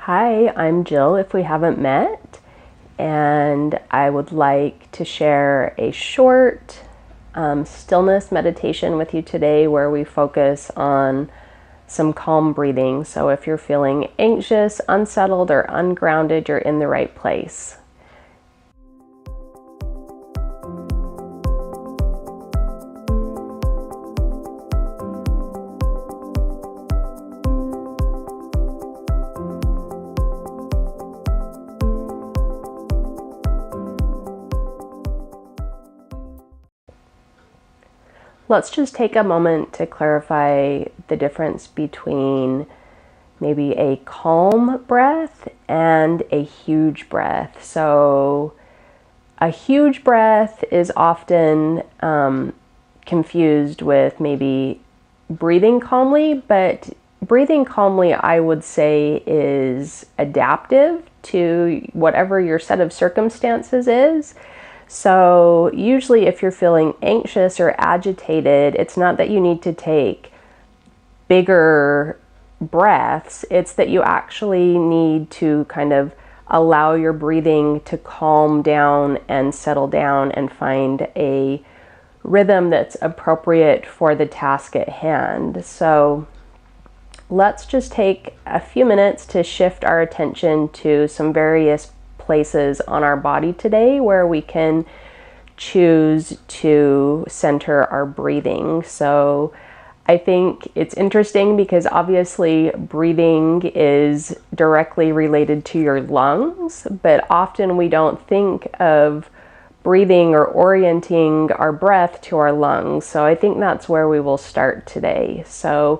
Hi, I'm Jill, if we haven't met, and I would like to share a short stillness meditation with you today where we focus on some calm breathing. So if you're feeling anxious, unsettled, or ungrounded, you're in the right place. Let's just take a moment to clarify the difference between maybe a calm breath and a huge breath. So a huge breath is often confused with maybe breathing calmly, but breathing calmly, I would say, is adaptive to whatever your set of circumstances is. So usually if you're feeling anxious or agitated, it's not that you need to take bigger breaths, it's that you actually need to kind of allow your breathing to calm down and settle down and find a rhythm that's appropriate for the task at hand. So let's just take a few minutes to shift our attention to some various places on our body today where we can choose to center our breathing. So I think it's interesting because obviously breathing is directly related to your lungs, but often we don't think of breathing or orienting our breath to our lungs. So I think that's where we will start today. So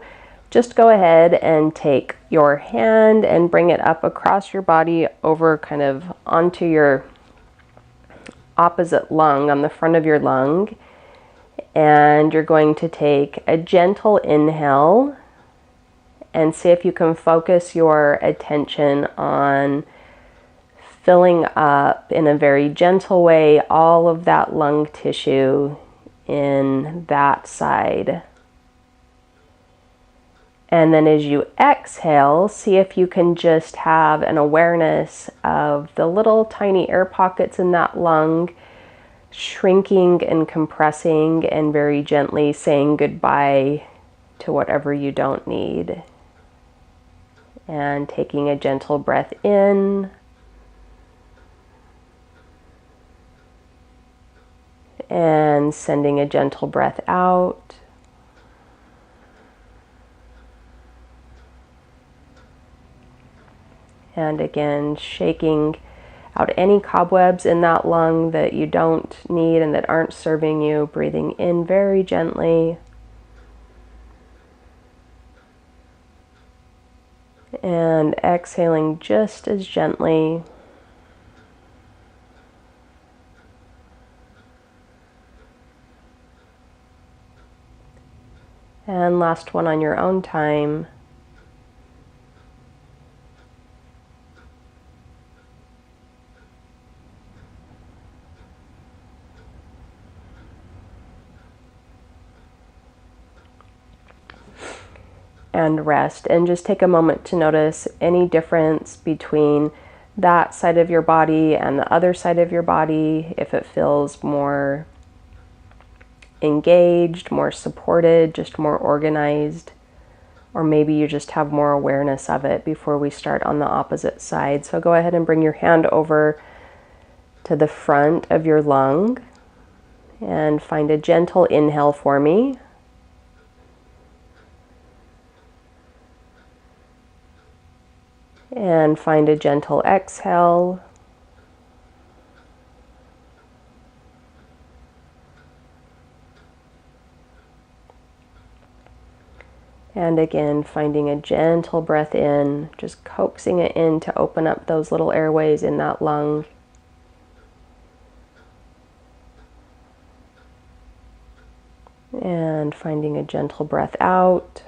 just go ahead and take your hand and bring it up across your body over kind of onto your opposite lung, on the front of your lung. And you're going to take a gentle inhale and see if you can focus your attention on filling up in a very gentle way all of that lung tissue in that side. And then as you exhale, see if you can just have an awareness of the little tiny air pockets in that lung shrinking and compressing and very gently saying goodbye to whatever you don't need. And taking a gentle breath in and sending a gentle breath out. And again, shaking out any cobwebs in that lung that you don't need and that aren't serving you. Breathing in very gently. And exhaling just as gently. And last one on your own time. And rest, and just take a moment to notice any difference between that side of your body and the other side of your body, if it feels more engaged, more supported, just more organized, or maybe you just have more awareness of it before we start on the opposite side. So go ahead and bring your hand over to the front of your lung and find a gentle inhale for me. And find a gentle exhale. And again, finding a gentle breath in, just coaxing it in to open up those little airways in that lung. And finding a gentle breath out.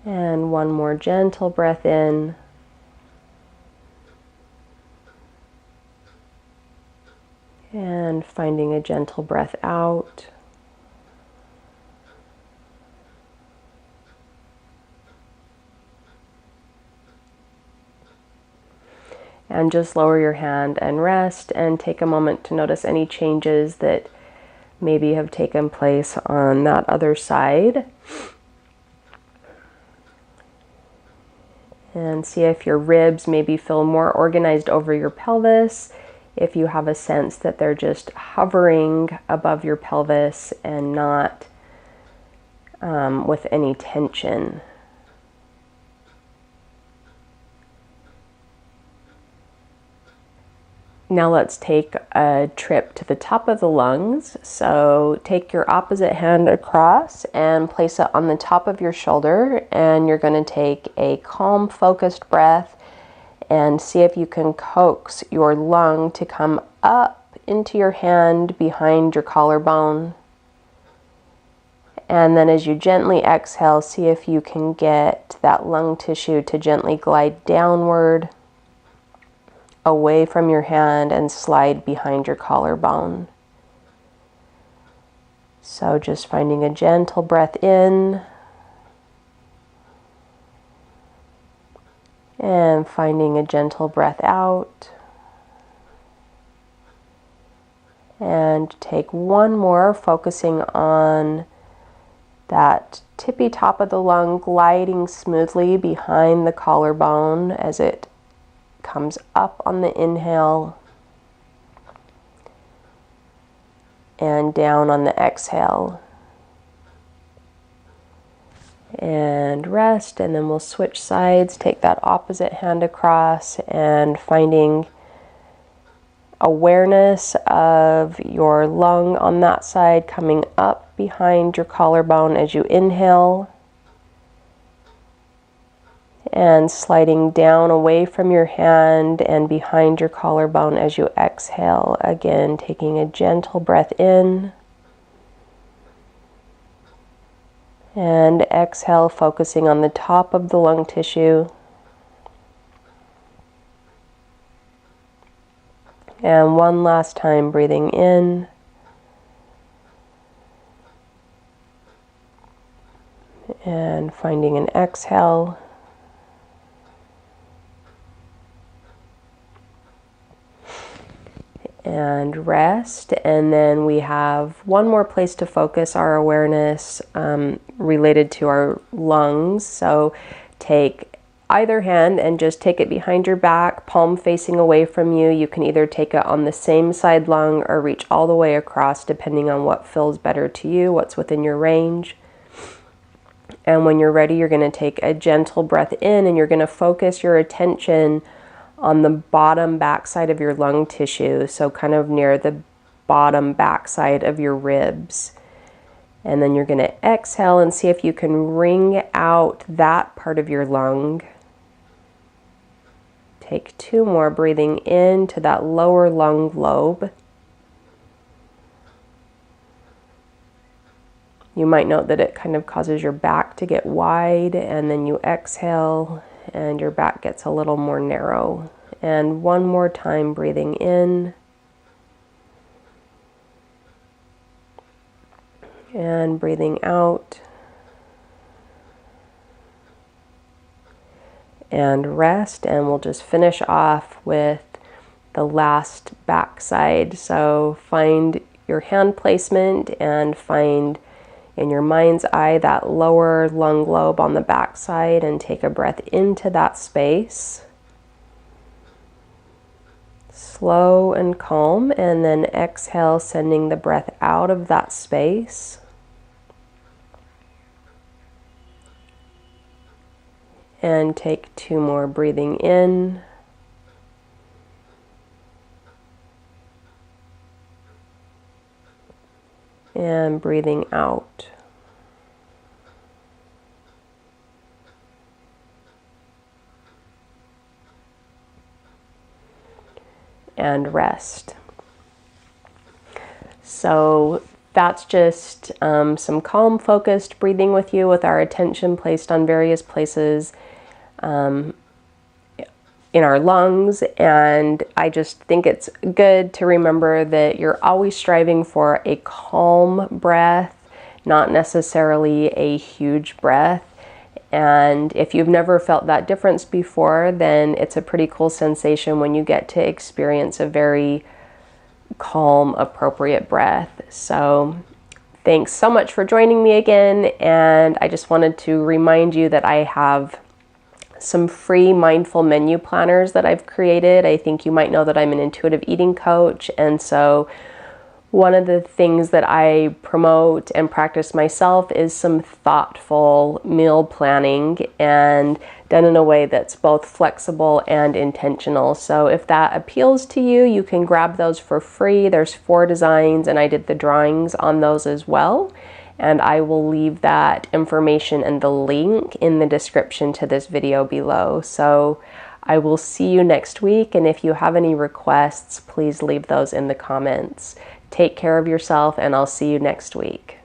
And one more gentle breath in. And finding a gentle breath out. And just lower your hand and rest, and take a moment to notice any changes that maybe have taken place on that other side. And see if your ribs maybe feel more organized over your pelvis, if you have a sense that they're just hovering above your pelvis and not with any tension. Now let's take a trip to the top of the lungs. So take your opposite hand across and place it on the top of your shoulder, and you're going to take a calm, focused breath and see if you can coax your lung to come up into your hand behind your collarbone. And then as you gently exhale, see if you can get that lung tissue to gently glide downward, away from your hand, and slide behind your collarbone. So just finding a gentle breath in and finding a gentle breath out. And take one more, focusing on that tippy top of the lung gliding smoothly behind the collarbone as it comes up on the inhale and down on the exhale. And rest, and then we'll switch sides. Take that opposite hand across and finding awareness of your lung on that side coming up behind your collarbone as you inhale, and sliding down away from your hand and behind your collarbone as you exhale. Again, taking a gentle breath in and exhale, focusing on the top of the lung tissue. And one last time, breathing in and finding an exhale. And rest, and then we have one more place to focus our awareness related to our lungs. So take either hand and just take it behind your back, palm facing away from you. You can either take it on the same side lung or reach all the way across, depending on what feels better to you, what's within your range. And when you're ready, you're going to take a gentle breath in, and you're going to focus your attention on the bottom backside of your lung tissue, so kind of near the bottom backside of your ribs. And then you're going to exhale and see if you can wring out that part of your lung. Take two more, breathing into that lower lung lobe. You might note that it kind of causes your back to get wide, and then you exhale and your back gets a little more narrow. And one more time, breathing in and breathing out. And rest, and we'll just finish off with the last backside. So find your hand placement and find in your mind's eye that lower lung lobe on the backside, and take a breath into that space. Slow and calm, and then exhale, sending the breath out of that space. And take two more, breathing in and breathing out. And rest. So that's just some calm, focused breathing with you, with our attention placed on various places in our lungs. And I just think it's good to remember that you're always striving for a calm breath, not necessarily a huge breath. And if you've never felt that difference before, then it's a pretty cool sensation when you get to experience a very calm, appropriate breath. So thanks so much for joining me again. And I just wanted to remind you that I have some free mindful menu planners that I've created. I think you might know that I'm an intuitive eating coach. And so one of the things that I promote and practice myself is some thoughtful meal planning, and done in a way that's both flexible and intentional. So if that appeals to you, you can grab those for free. There's 4 designs, and I did the drawings on those as well. And I will leave that information and the link in the description to this video below. So I will see you next week, and if you have any requests, please leave those in the comments. Take care of yourself, and I'll see you next week.